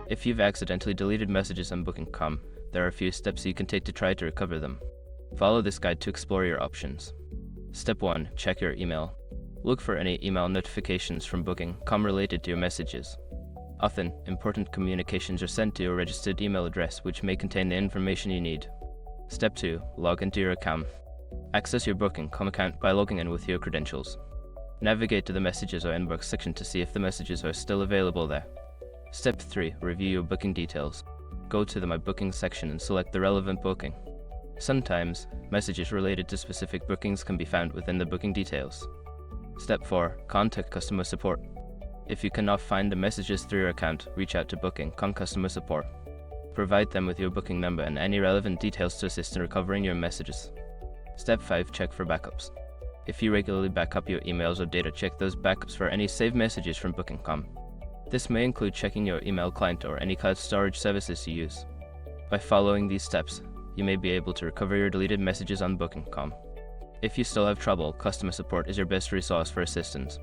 If you've accidentally deleted messages on Booking.com, there are a few steps you can take to try to recover them. Follow this guide to explore your options. Step 1. Check your email. Look for any email notifications from Booking.com related to your messages. Often, important communications are sent to your registered email address, which may contain the information you need. Step 2. Log into your account. Access your Booking.com account by logging in with your credentials. Navigate to the Messages or Inbox section to see if the messages are still available there. Step 3. Review your booking details. Go to the My Booking section and select the relevant booking. Sometimes, messages related to specific bookings can be found within the booking details. Step 4. Contact customer support. If you cannot find the messages through your account, reach out to Booking.com customer support. Provide them with your booking number and any relevant details to assist in recovering your messages. Step 5. Check for backups. If you regularly back up your emails or data, check those backups for any saved messages from Booking.com. This may include checking your email client or any cloud storage services you use. By following these steps, you may be able to recover your deleted messages on Booking.com. If you still have trouble, customer support is your best resource for assistance.